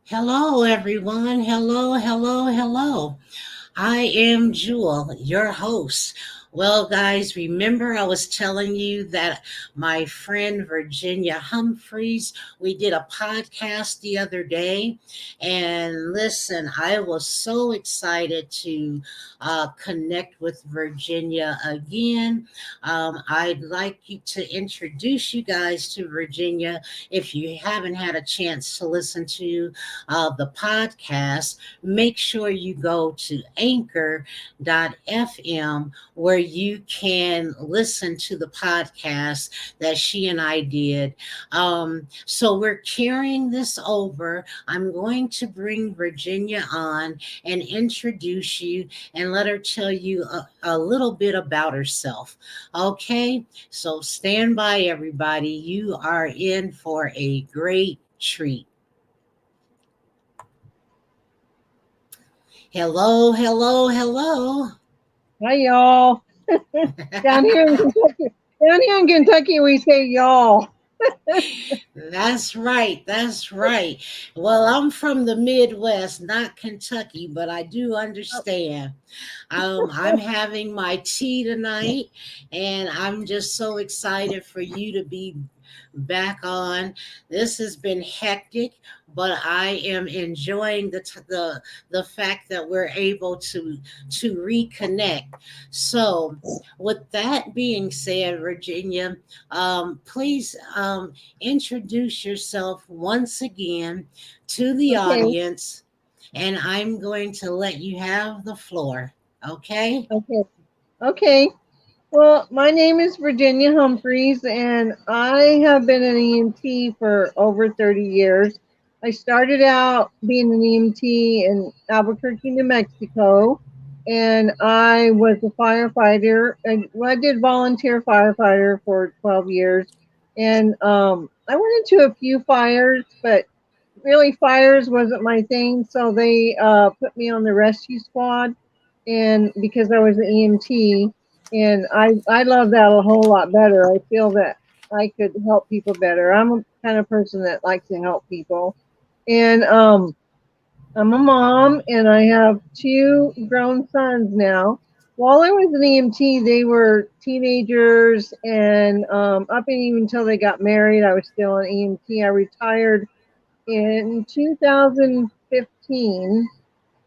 Hello, everyone. Hello, hello, hello. I am Jewel, your host. Well, guys, remember I was telling you that my friend Virginia Humphreys, we did a podcast the other day. And listen, I was so excited to connect with Virginia again. I'd like you to introduce you guys to Virginia if you haven't had a chance to listen to the podcast. Make sure you go to anchor.fm where you can listen to the podcast that she and I did. So we're carrying this over. I'm going to bring Virginia on and introduce you and let her tell you a little bit about herself. Okay, so stand by, everybody. You are in for a great treat. Hello, hello, hello. Hi, y'all. Down here in Kentucky, we say y'all. That's right. That's right. Well, I'm from the Midwest, not Kentucky, but I do understand. I'm having my tea tonight, and I'm just so excited for you to be back on. This has been hectic, but I am enjoying the fact that we're able to reconnect. So, with that being said, Virginia, please introduce yourself once again to the Okay, audience, and I'm going to let you have the floor. Okay? okay, okay. Well, my name is Virginia Humphreys, and I have been an EMT for over 30 years. I started out being an EMT in Albuquerque, New Mexico, and I was a firefighter. I did volunteer firefighter for 12 years, and I went into a few fires, but really fires wasn't my thing, so they put me on the rescue squad, and because I was an EMT, and I love that a whole lot better. I feel that I could help people better. I'm a kind of person that likes to help people, and I'm a mom, and I have two grown sons now. While I was an EMT, they were teenagers, and up and even until they got married, I was still an EMT. I retired in 2015.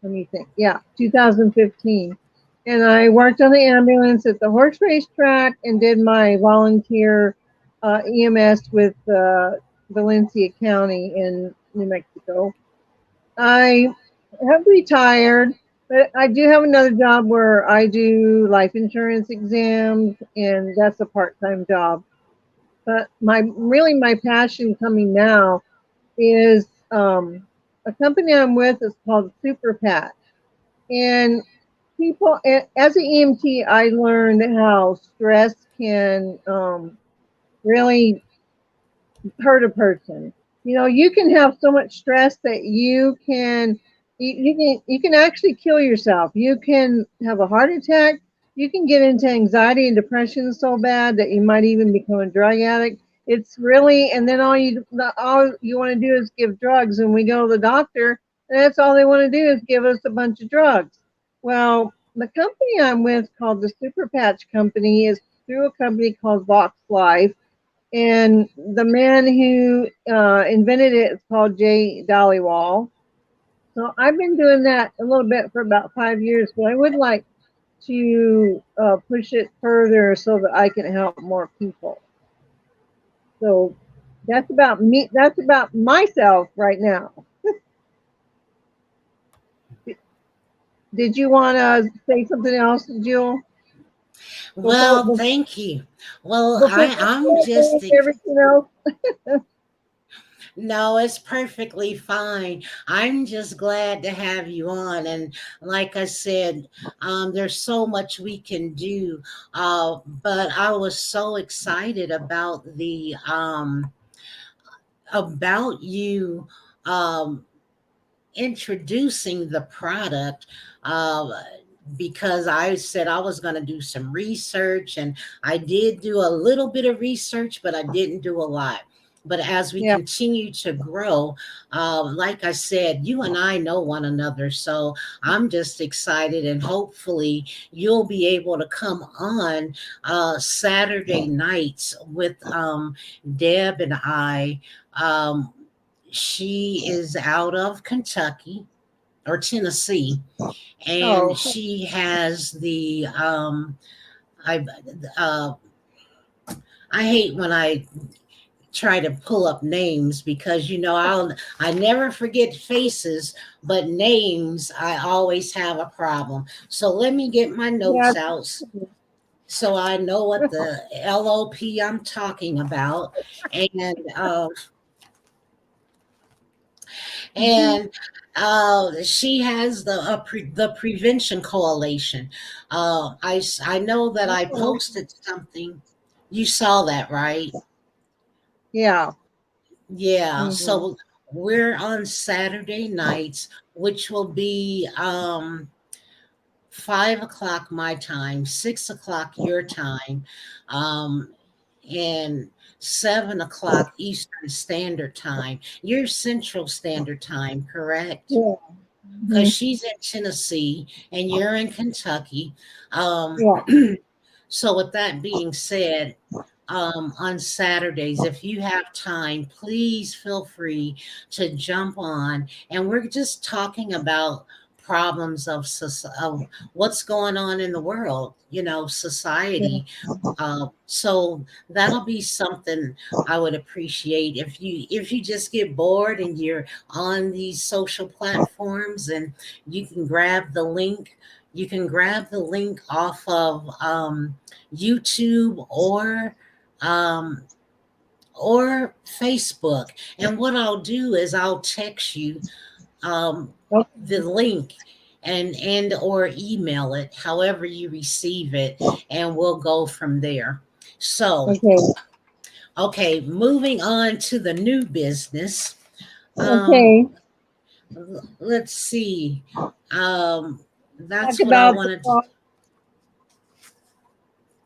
Let me think. Yeah, 2015. And I worked on the ambulance at the horse racetrack and did my volunteer EMS with Valencia County in New Mexico. I have retired, but I do have another job where I do life insurance exams, and that's a part-time job. But my passion coming now is a company I'm with is called Super Patch. And as an EMT, I learned how stress can really hurt a person. You know, you can have so much stress that you can actually kill yourself. You can have a heart attack. You can get into anxiety and depression so bad that you might even become a drug addict. It's really, and then all you want to do is give drugs, and we go to the doctor, and that's all they want to do is give us a bunch of drugs. Well, the company I'm with, called the Super Patch Company, is through a company called Vox Life, and the man who invented it is called Jay Dollywall. So I've been doing that a little bit for about 5 years, but I would like to push it further so that I can help more people. So that's about me. That's about myself right now. Did you want to say something else, Jill? Before Well, thank you. Well, before I'm I just finish everything else? no, it's perfectly fine. I'm just glad to have you on. And like I said, there's so much we can do. But I was so excited about you um, introducing the product. Because I said I was going to do some research, and I did do a little bit of research, but I didn't do a lot. But as we Yeah. continue to grow, like I said, you and I know one another. So I'm just excited, and hopefully you'll be able to come on Saturday nights with Deb and I. Um, she is out of Kentucky or Tennessee, and Oh, she has the I uh, I hate when I try to pull up names because I never forget faces, but names I always have a problem. So let me get my yeah. notes out so I know what the LOP I'm talking about. And Mhm. and she has the Prevention Coalition. I know that I posted something. You saw that, right? Yeah. Yeah. Hmm. So we're on Saturday nights, which will be 5 o'clock my time, 6 o'clock your time, um, and 7 o'clock Eastern Standard Time. You're Central Standard Time, correct? Yeah. Because Hmm. she's in Tennessee and you're in Kentucky. Um, Yeah. so, with that being said, on Saturdays, if you have time, please feel free to jump on. And we're just talking about problems of what's going on in the world, Yeah. society. So that'll be something I would appreciate if you just get bored and you're on these social platforms and you can grab the link. You can grab the link off of YouTube um, or Facebook. And what I'll do is I'll text you the Okay. link and or email it, however you receive it, and we'll go from there. So, Okay. okay, moving on to the new business. Um, Okay. let's see. Um, Talk that's what I about the wanted to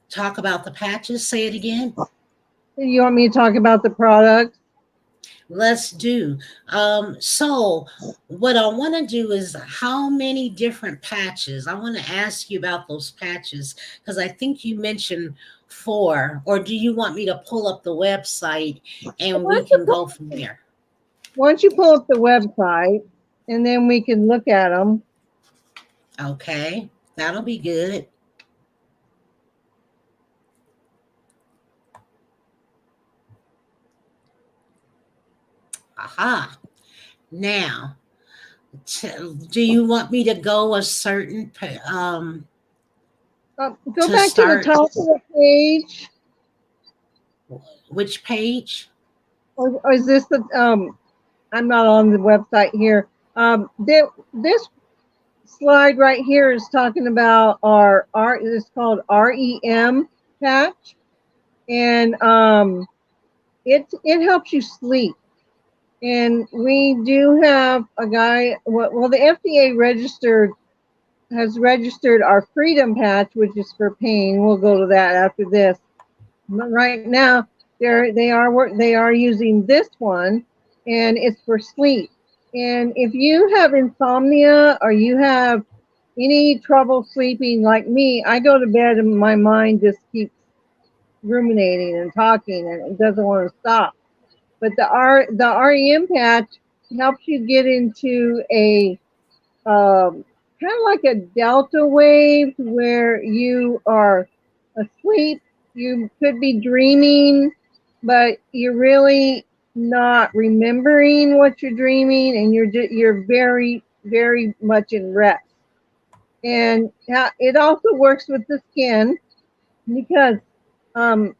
talk about the patches. Say it again. you want me to talk about the product? Let's do. So what I want to do is how many different patches? I want to ask you about those patches because I think you mentioned four, or do you want me to pull up the website and Why we don't you can go pull, from there? why don't you pull up the website and then we can look at them? Okay, that'll be good. Aha. Now, do you want me to go a certain Go to back to the start top of the page, which page? or is this the I'm not on the website here. This slide right here is talking about our R. It's called REM patch, and it helps you sleep. And we do have a guy. Well, the FDA has registered our Freedom patch, which is for pain. We'll go to that after this. But right now, they are using this one, and it's for sleep. And if you have insomnia or you have any trouble sleeping like me, I go to bed and my mind just keeps ruminating and talking and it doesn't want to stop. But the REM patch helps you get into a kind of like a delta wave where you are asleep. You could be dreaming, but you're really not remembering what you're dreaming, and you're very very much in rest. And it also works with the skin because um,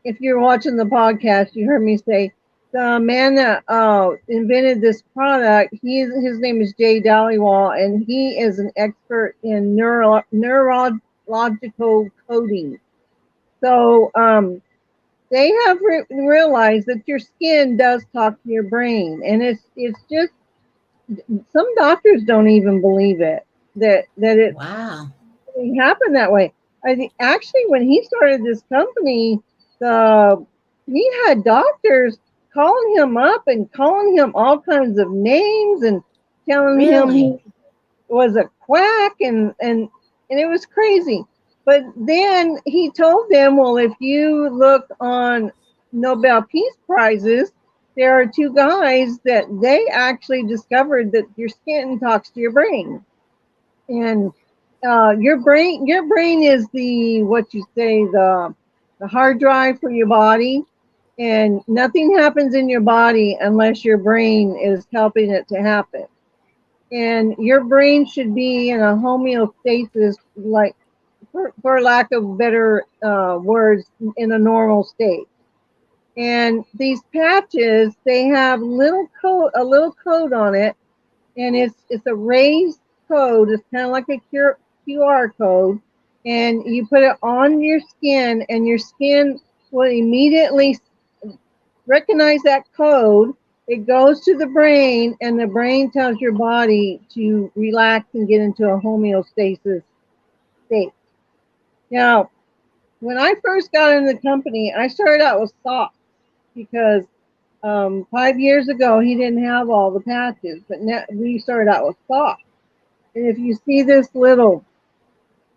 if you're watching the podcast, you heard me say the man that invented this product. His name is Jay Dollywall, and he is an expert in neurological coding. So they have realized that your skin does talk to your brain, and it's just some doctors don't even believe it that it Wow. happen that way. I think actually when he started this company, the he had doctors. calling him up and calling him all kinds of names and telling him Really? he was a quack and it was crazy. But then he told them, well, if you look on Nobel Peace Prizes, there are two guys that they actually discovered that your skin talks to your brain, and your brain is the what you say the hard drive for your body, and nothing happens in your body unless your brain is helping it to happen. And your brain should be in a homeostasis, like for lack of better words, in a normal state. And these patches, they have a little code on it, and it's a raised code. It's kind of like a QR code, and you put it on your skin, and your skin will immediately recognize that code. It goes to the brain, and the brain tells your body to relax and get into a homeostasis state. Now, when I first got in the company, I started out with socks because 5 years ago he didn't have all the patches, but now we started out with socks. And if you see this little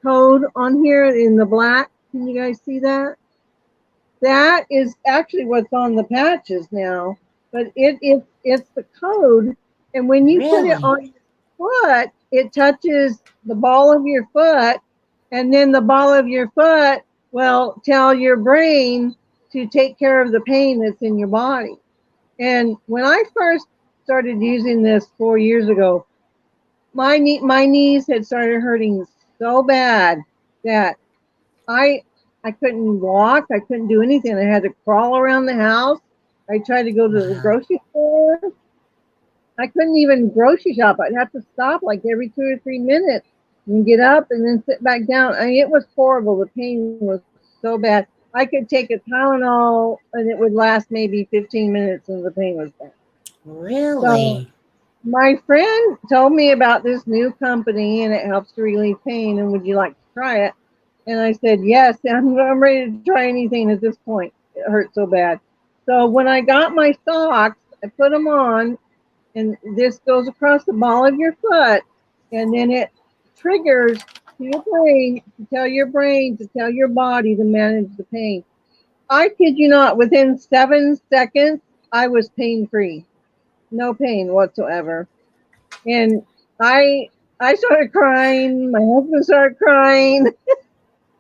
code on here in the black, can you guys see that? That is actually what's on the patches now, but it's the code. And when you put it Really? on your foot, it touches the ball of your foot, and then the ball of your foot will tell your brain to take care of the pain that's in your body. And when I first started using this 4 years ago, my knees had started hurting so bad that I I couldn't walk. I couldn't do anything. I had to crawl around the house. I tried to go to the Wow. grocery store. I couldn't even grocery shop. I'd have to stop like every 2 or 3 minutes and get up and then sit back down. I mean, it was horrible. The pain was so bad. I could take a Tylenol and it would last maybe 15 minutes and the pain was gone. So Really? my friend told me about this new company and it helps to relieve pain. And would you like to try it? And I said, yes, I'm ready to try anything at this point. It hurt so bad. So when I got my socks, I put them on, and this goes across the ball of your foot, and then it triggers to your brain to tell your brain to tell your body to manage the pain. I kid you not, within 7 seconds, I was pain free, no pain whatsoever. And I I started crying. My husband started crying,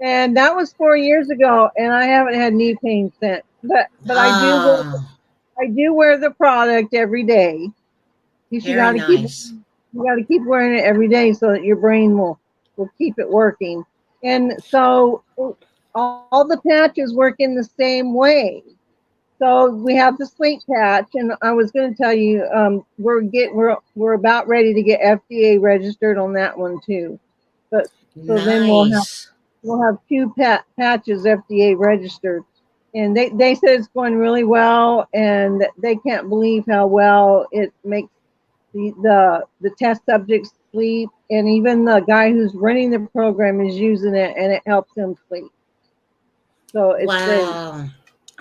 and that was 4 years ago. And I haven't had knee pain since. But Ah, I do wear the product every day. You very got to keep nice. wearing it every day so that your brain will keep it working. And so all the patches work in the same way. So we have the sleep patch, and I was going to tell you, we're about ready to get FDA registered on that one too. But so then Nice. we'll have two patches FDA registered, and they said it's going really well, and they can't believe how well it makes the test subjects sleep, and even the guy who's running the program is using it, and it helps him sleep. So it's great. Wow.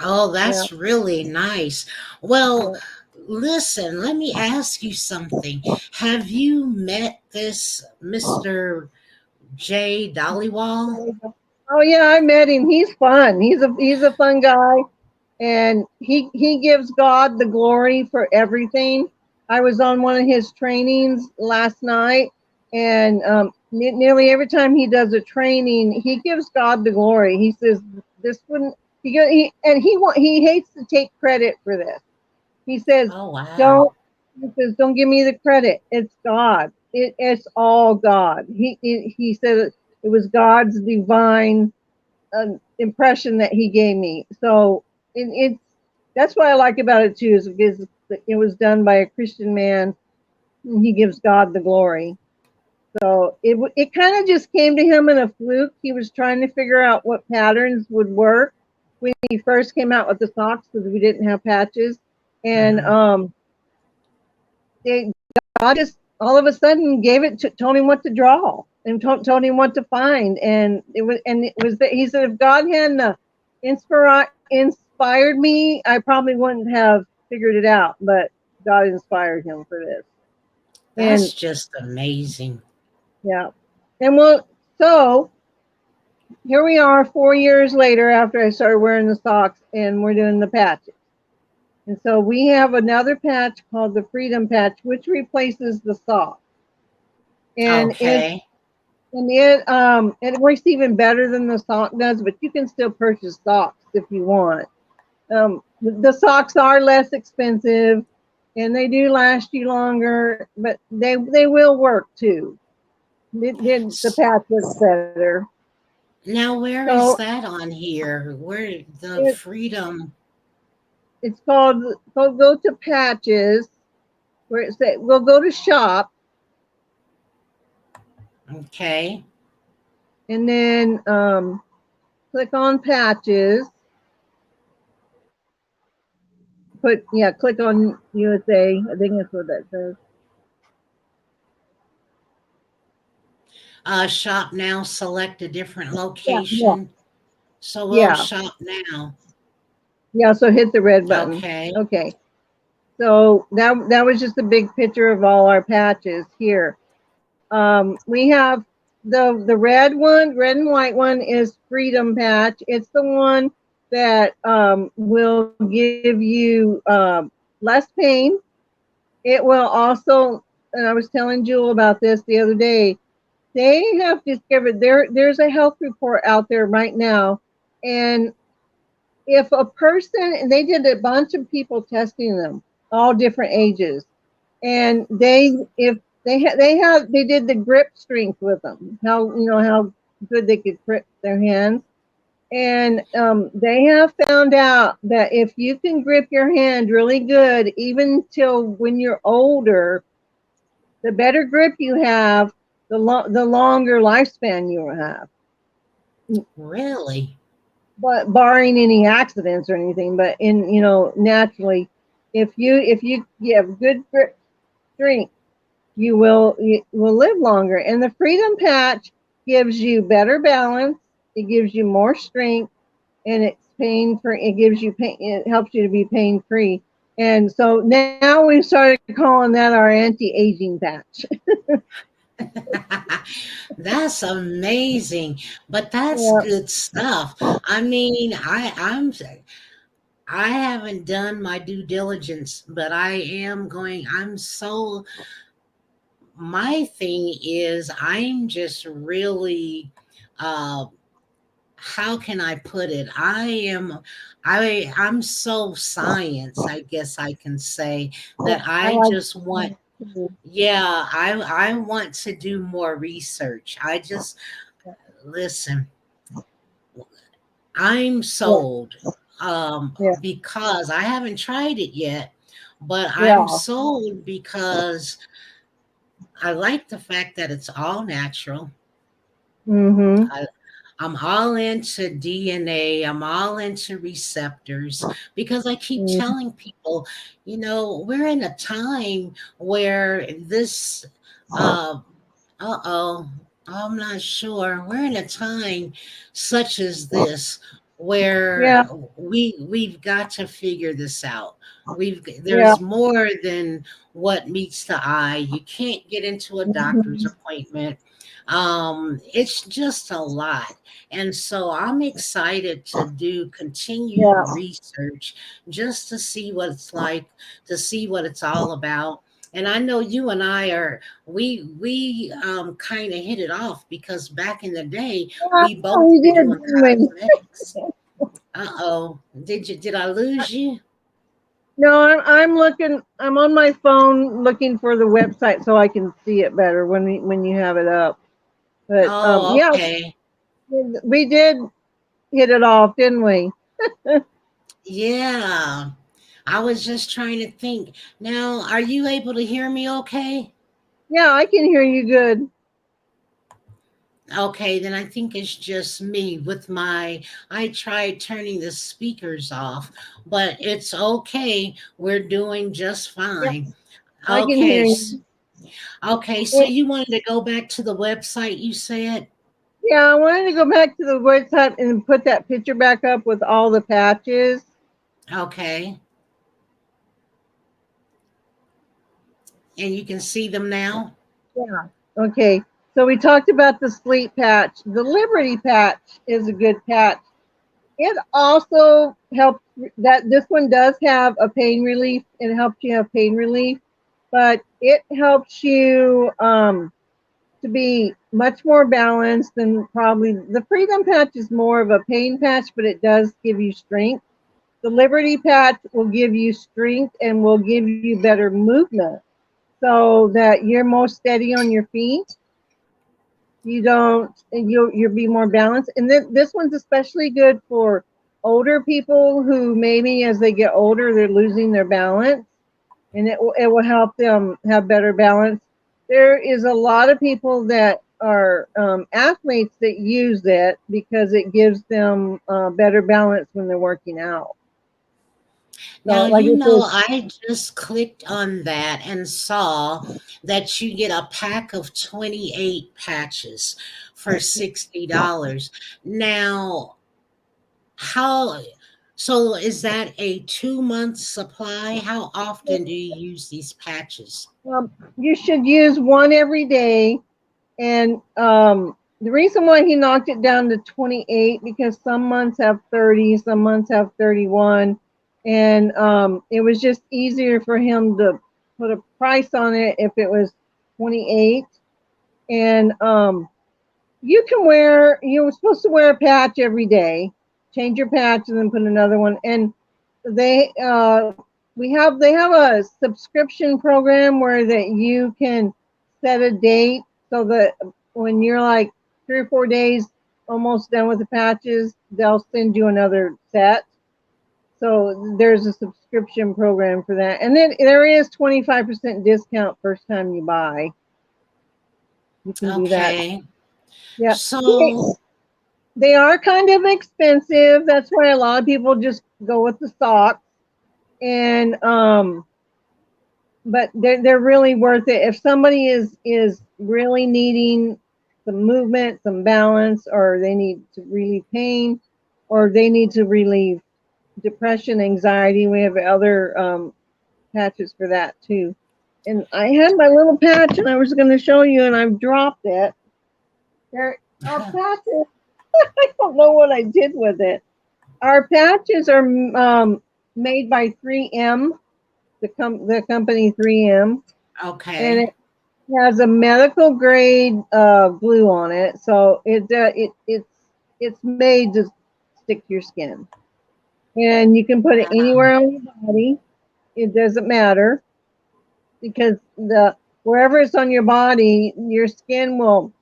Oh, Yeah. that's really nice. Well, Yeah. listen, let me ask you something. Have you met this Mr. J. Dollywall? Oh yeah, I met him. He's fun. He's a fun guy, and he gives God the glory for everything. I was on one of his trainings last night, and nearly every time he does a training, he gives God the glory. He says this wouldn't he hates to take credit for this. He says, Oh, wow. "Don't." He says, "Don't give me the credit. It's God. It's all God." He said it was God's divine impression that He gave me. So it's that's what I like about it too, is because it was done by a Christian man. And he gives God the glory. So it kind of just came to him in a fluke. He was trying to figure out what patterns would work when he first came out with the socks because we didn't have patches, and Mhm. they, God just all of a sudden told him what to draw and told him what to find, and it was that he said if God hadn't inspired me, I probably wouldn't have figured it out, but God inspired him for this. And That's just amazing. yeah, and well, so here we are 4 years later after I started wearing the socks, and we're doing the patches. And so we have another patch called the Freedom Patch, which replaces the sock, and Okay. it works even better than the sock does. But you can still purchase socks if you want. The socks are less expensive, and they do last you longer, but they will work too. The S- patch looks better. Now, where So is that on here? Where the it, freedom? it's called, go to patches where it say, we'll go to shop, Okay. and then click on patches. Click on USA. I think that's what that says. Shop now, select a different Yeah, yeah, location. So we'll yeah, shop now. yeah. So hit the red button. Okay. Okay. So that was just a big picture of all our patches here. We have the red and white one is Freedom Patch. It's the one that will give you less pain. It will also, and I was telling Jewel about this the other day. They have discovered there's a health report out there right now, and if a person, and they did a bunch of people testing them, all different ages, and they did the grip strength with them, how good they could grip their hands, and they have found out that if you can grip your hand really good, even till when you're older, the better grip you have, the longer lifespan you will have. Really? But barring any accidents or anything, but naturally, if you have good grip strength, you will live longer. And the Freedom Patch gives you better balance. It gives you more strength, and it's pain free. It gives you pain. It helps you to be pain free. And so now we started calling that our anti-aging patch. That's amazing. But that's Yeah. good stuff. I mean, I haven't done my due diligence, but I am going. I'm so my thing is I'm just really uh how can I put it? I'm so science, I guess I can say Yeah, that I I like. just want yeah, I want to do more research. I just listen, I'm Yeah, sold yeah, because I haven't tried it yet, but I'm yeah. sold because I like the fact that it's all natural. Mm-hmm. I, I'm all into DNA. I'm all into receptors because I keep Mm-hmm. telling people, we're in a time where this, uh, uh-oh, I'm not sure. We're in a time such as this Yeah, where we've got to figure this out. yeah. There's more than what meets the eye. You can't get into a doctor's Mm-hmm. appointment. It's just a lot. And so I'm excited to do continued Yeah, research just to see what it's like, to see what it's all about. And I know you and I are we kind of hit it off because back in the day yeah, we both we were did, doing didn't we? cosmetics. Uh-oh. Did I lose you? No, I'm looking. I'm on my phone looking for the website so I can see it better when you have it up. But Oh, yeah, okay. we did hit it off, didn't we? Yeah. I was just trying to think. Now, are you able to hear me okay? Yeah, I can hear you good. Okay, then I think it's just me with I tried turning the speakers off, but it's okay. We're doing just Yeah, fine. I can hear Okay. you. Okay, so Eh, you wanted to go back to the website, you said? Yeah, I wanted to go back to the website and put that picture back up with all the patches. Okay. And you can see them now? Yeah. Okay. So we talked about the sleep patch. The Liberty patch is a good patch. It also helps that this one does have a pain relief. It helps you have pain relief, but it helps you to be much more balanced than probably the Freedom patch is more of a pain patch, but it does give you strength. The Liberty patch will give you strength and will give you better movement so that you're more steady on your feet. You don't, you'll be more balanced. And then this one's especially good for older people who maybe as they get older, they're losing their balance, and it will help them have better balance. There is a lot of people that are athletes that use it because it gives them better balance when they're working out. So, Now, like you I know, said, I just clicked on that and saw that you get a pack of 28 patches for $60. Now, how so is that a 2 month supply? How often do you use these patches? you should use one every day. And the reason why he knocked it down to 28 because some months have 30, some months have 31, and it was just easier for him to put a price on it if it was 28. And you're supposed to wear a patch every day, change your patch, and then put another one. And they they have a subscription program where that you can set a date so that when you're like 3 or 4 days almost done with the patches, they'll send you another set. So there's a subscription program for that, and then there is 25% discount first time you buy. You can do that. Okay. Yeah. So They are kind of expensive. That's why a lot of people just go with the socks. And but they're really worth it. If somebody is really needing some movement, some balance, or they need to relieve pain, or they need to relieve depression, anxiety, we have other patches for that too. And I had my little patch, and I was going to show you, and I've dropped it. There are patches. I don't know what I did with it. Our patches are made by 3M, the company 3M, and okay. it has a medical grade glue on it, so it's made to stick to your skin, and you can put it Wow. anywhere on your body. It doesn't matter because the wherever it's on your body, your skin will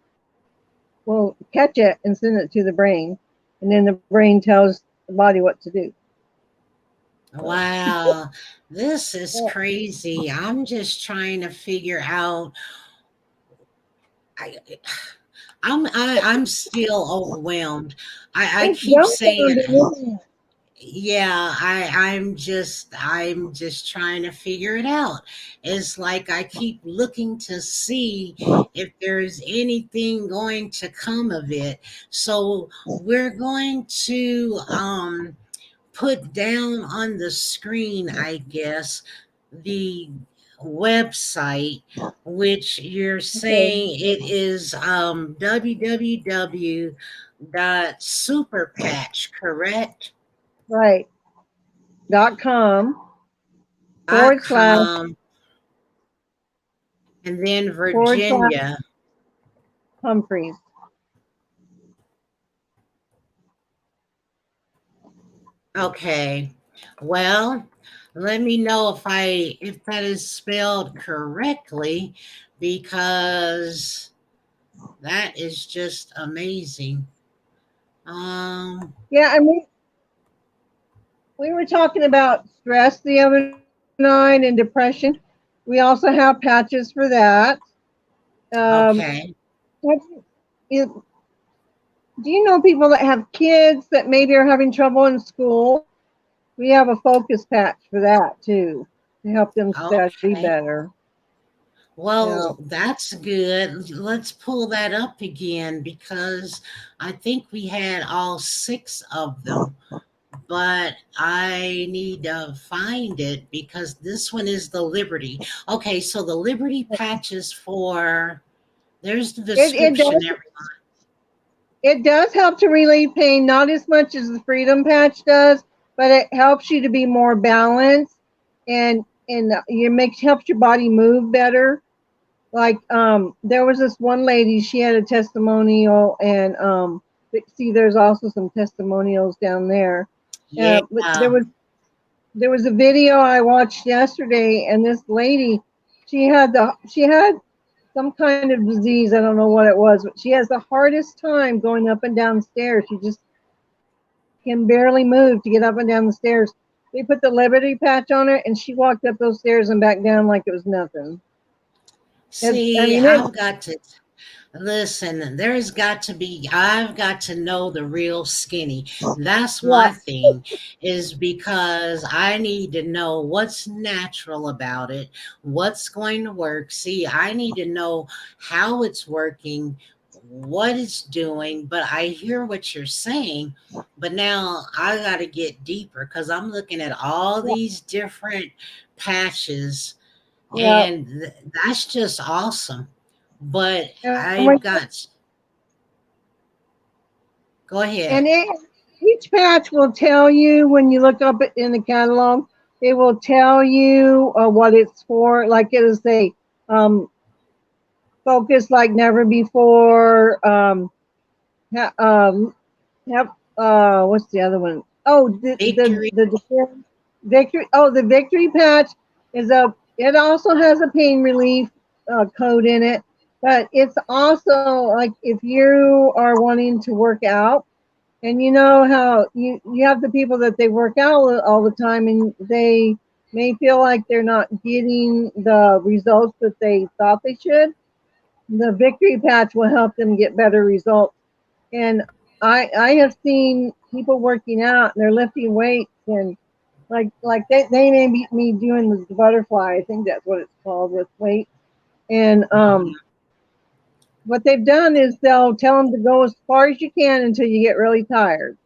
catch it and send it to the brain, and then the brain tells the body what to do. So, Wow. This is yeah, crazy. I'm just trying to figure out I, I'm still overwhelmed. I it's keep saying dumbfounding, isn't it? yeah, I'm just trying to figure it out. It's like I keep looking to see if there's anything going to come of it. So we're going to put down on the screen, I guess, the website, which you're Okay, saying it is www.superpatch, correct? right. .com Dot forward slash com and then forward slash Virginia. Humphreys. Okay. Well, let me know if that is spelled correctly because that is just amazing. Um, Yeah, and we were talking about stress the other night and depression. We also have patches for that. okay. Have you, do you know people that have kids that maybe are having trouble in school? We have a focus patch for that too to help them study Okay. better. Yeah. Well, that's good. Let's pull that up again because I think we had all six of them. but I need to find it because this one is the Liberty. Okay, so the Liberty patches for there's the It description. does help to relieve pain, not as much as the Freedom Patch does, but it helps you to be more balanced, and it makes helps your body move better. Like there was this one lady, she had a testimonial, and see, there's also some testimonials down there. Yeah. But there was a video I watched yesterday, and this lady, she had some kind of disease. I don't know what it was, but she has the hardest time going up and down stairs. She just can barely move to get up and down the stairs. They put the Liberty patch on her, and she walked up those stairs and back down like it was nothing. I See, mean, it. I've got to listen. There's got to be, I've got to know the real skinny. That's Yeah, my thing, is because I need to know what's natural about it, what's going to work. See, I need to know how it's working, what it's doing. But I hear what you're saying. But now I got to get deeper because I'm looking at all yeah, these different patches, yeah. and that's just awesome. But And when I've got, go and ahead. each patch will tell you when you look up it in the catalog. It will tell you what it's for. Like it'll say, um, focus like never before. Ha- um, what's the other one? Oh, Victory. victory. Oh, the victory patch is a. It also has a pain relief code in it, but it's also like if you are wanting to work out, and you know how you have the people that they work out all the time, and they may feel like they're not getting the results that they thought they should. The victory patch will help them get better results. And I have seen people working out and they're lifting weights, and like they may be me doing the butterfly. I think that's what it's called with weight. And Mhm. what they've done is they'll tell them to go as far as you can until you get really tired,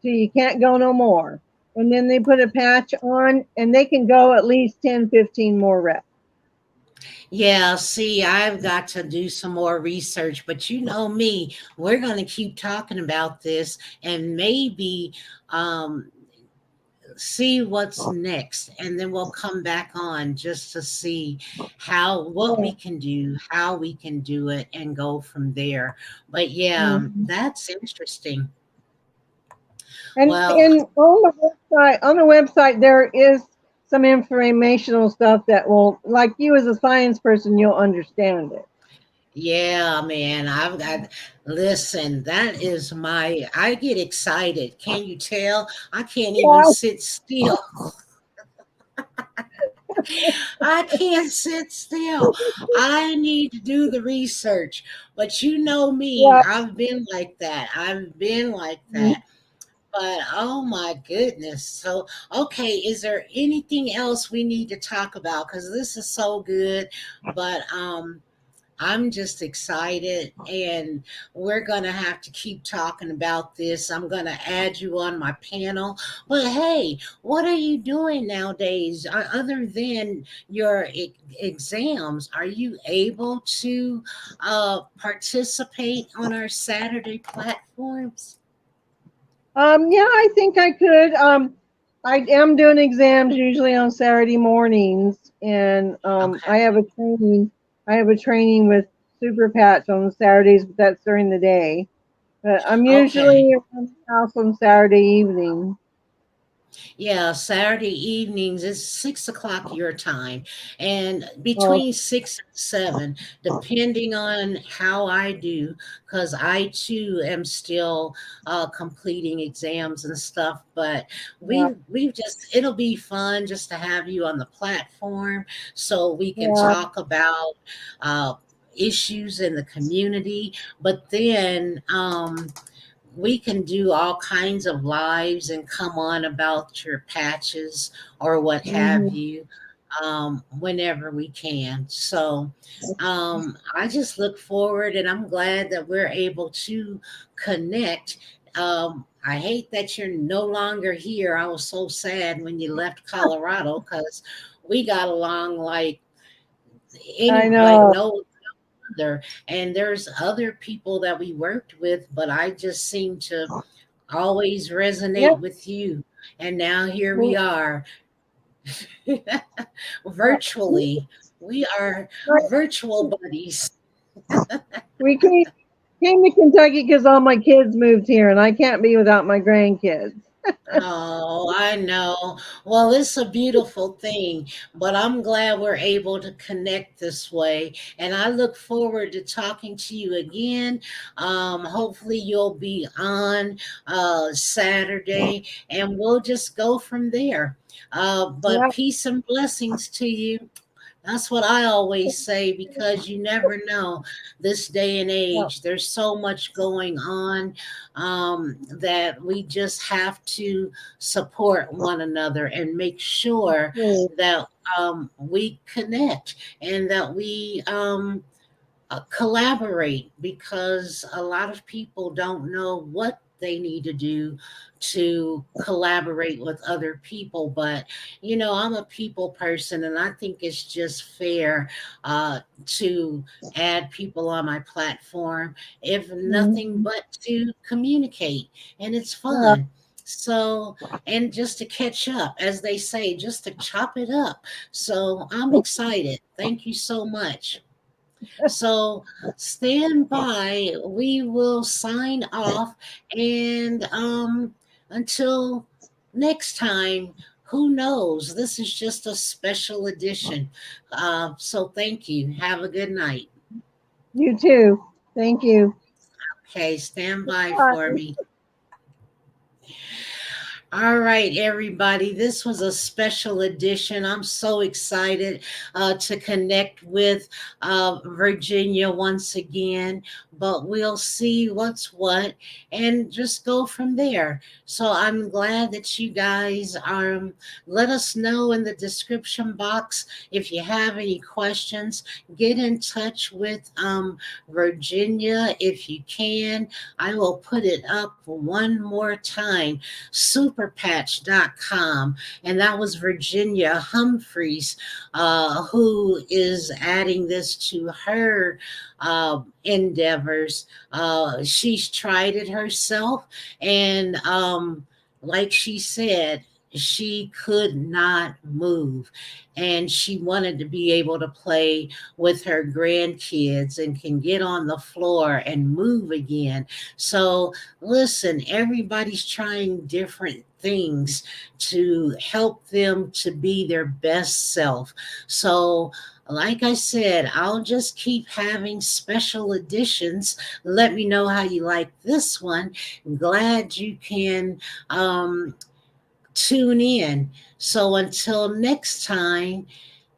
till you can't go no more. And then they put a patch on, and they can go at least 10, 15 more reps. Yeah, see, I've got to do some more research, but you know me, we're going to keep talking about this and maybe um, see what's next. And then we'll come back on just to see what we Yeah. can do, how we can do it, and go from there. But yeah, Mhm. that's interesting. And Well, on the website there is some informational stuff that will, like you as a science person, you'll understand it. yeah, man, I've got, listen, that is my, I get excited. Can you tell? I can't even Yeah, sit still. I can't sit still. I need to do the research. But you know me, yeah. I've been like that. I've been like Mhm. that. But oh my goodness. So, okay, is there anything else we need to talk about? Because this is so good. But I'm just excited, and we're going to have to keep talking about this. I'm going to add you on my panel. But hey, what are you doing nowadays other than your exams? Are you able to participate on our Saturday platforms? Yeah, I think I could. I am doing exams usually on Saturday mornings, and Okay. I have a training with Super Patch on Saturdays, but that's during the day. But I'm Okay. usually around the house on Saturday evening. Yeah, Saturday evenings is 6 o'clock your time, and Oh, between 6 and 7, depending on how I do, because I too am still completing exams and stuff. But yeah, we've just, it'll be fun just to have you on the platform so we can yeah. talk about uh, issues in the community. But then we can do all kinds of lives and come on about your patches or what have Hmm. you, whenever we can. So I just look forward, and I'm glad that we're able to connect. I hate that you're no longer here. I was so sad when you left Colorado because we got along I like know. no other. And there's other people that we worked with, but I just seem to always resonate Yep. with you. And now here we We, are uh, virtually. We are virtual buddies. we came to Kentucky because all my kids moved here, and I can't be without my grandkids. Oh, I know. Well, it's a beautiful thing, but I'm glad we're able to connect this way. And I look forward to talking to you again. Hopefully, you'll be on Saturday and we'll just go from there. But Yep. peace and blessings to you. That's what I always say because you never know this day and Yep. age. There's so much going on that we just have to support one another and make sure Absolutely. that we connect and that we collaborate because a lot of people don't know what they need to do to collaborate with other people. But I'm a people person and I think it's just fair to add people on my platform, if nothing Mhm. but to communicate, and it's Yeah. fun. So, and just to catch up, as they say, just to chop it up. So I'm excited. Thank you so much. So stand by. We will sign off. And until next time, who knows? This is just a special edition. So thank you. Have a good night. You too. Thank you. Okay, stand by for Bye. me. All right, everybody. This was a special edition. I'm so excited to connect with Virginia once again, but we'll see what's what and just go from there. So I'm glad that you guys let us know in the description box if you have any questions. Get in touch with Virginia if you can. I will put it up one more time, superpatch.com. And that was Virginia Humphreys, who is adding this to her endeavors. She's tried it herself, and like she said, she could not move, and she wanted to be able to play with her grandkids and can get on the floor and move again. So listen, everybody's trying different things to help them to be their best self. So, like I said, I'll just keep having special editions. Let me know how you like this one. Glad you can tune in. So, until next time,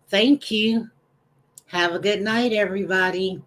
thank you. Have a good night, everybody.